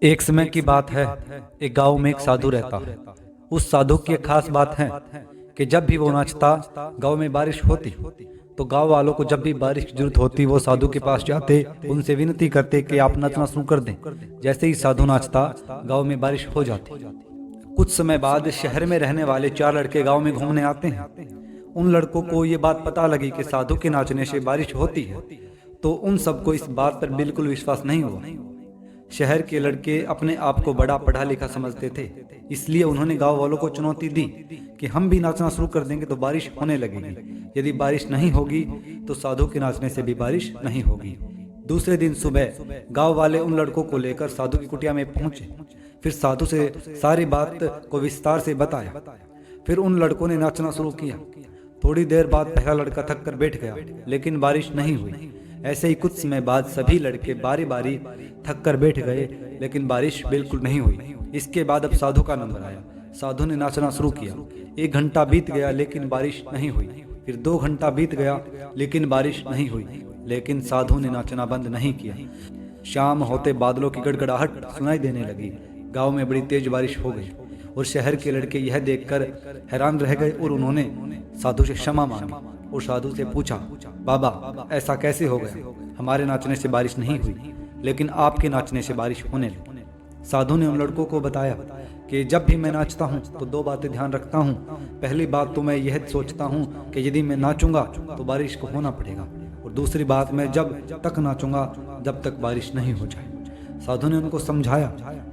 एक समय की बात है, एक गांव में एक साधु रहता है। उस साधु की एक खास बात है कि जब भी वो नाचता, गांव में बारिश होती। तो गांव वालों को जब भी बारिश की जरूरत होती, वो साधु के पास जाते, उनसे विनती करते कि आप नाचना शुरू कर दें। जैसे ही साधु नाचता, गांव में बारिश हो जाती। कुछ समय बाद शहर में रहने वाले 4 लड़के गांव में घूमने आते हैं। उन लड़कों को ये बात पता लगी कि साधु के नाचने से बारिश होती है, तो उन सबको इस बात पर बिल्कुल विश्वास नहीं हुआ। शहर के लड़के अपने आप को बड़ा पढ़ा लिखा समझते थे, इसलिए उन्होंने गांव वालों को चुनौती दी कि हम भी नाचना शुरू कर देंगे तो बारिश होने लगेगी। यदि बारिश नहीं होगी तो साधु के नाचने से भी बारिश नहीं होगी। दूसरे दिन सुबह गांव वाले उन लड़कों को लेकर साधु की कुटिया में पहुंचे। फिर साधु से सारी बात को विस्तार से बताया। फिर उन लड़कों ने नाचना शुरू किया। थोड़ी देर बाद पहला लड़का थक कर बैठ गया, लेकिन बारिश नहीं हुई। ऐसे ही कुछ समय बाद सभी लड़के बारी बारी थक कर बैठ गए, लेकिन बारिश बिल्कुल नहीं हुई। इसके बाद अब साधु का नंबर आया। साधु ने नाचना शुरू किया। 1 घंटा बीत गया, लेकिन बारिश नहीं हुई। फिर 2 घंटा बीत गया, लेकिन बारिश नहीं हुई। लेकिन साधु ने नाचना बंद नहीं किया। शाम होते बादलों की गड़गड़ाहट सुनाई देने लगी। गांव में बड़ी तेज बारिश हो गई और शहर के लड़के यह देखकर हैरान रह गए और उन्होंने साधु से क्षमा मांगी और साधु से पूछा, बाबा ऐसा कैसे हो गया? हमारे नाचने से बारिश नहीं हुई, लेकिन आपके नाचने से बारिश होने लगी। साधु ने उन लड़कों को बताया कि जब भी मैं नाचता हूँ तो 2 बातें ध्यान रखता हूँ। पहली बात तो मैं यह सोचता हूँ कि यदि मैं नाचूंगा तो बारिश को होना पड़ेगा, और दूसरी बात, मैं जब तक नाचूंगा जब तक बारिश नहीं हो जाए। साधु ने उनको समझाया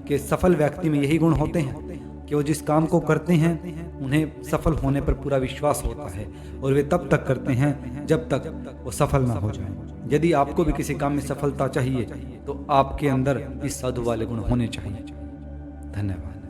कि सफल व्यक्ति में यही गुण होते हैं कि वो जिस काम को करते हैं उन्हें सफल होने पर पूरा विश्वास होता है, और वे तब तक करते हैं जब तक वो सफल ना हो जाए। यदि आपको भी किसी काम में सफलता चाहिए तो आपके अंदर इस साधु वाले गुण होने चाहिए। धन्यवाद।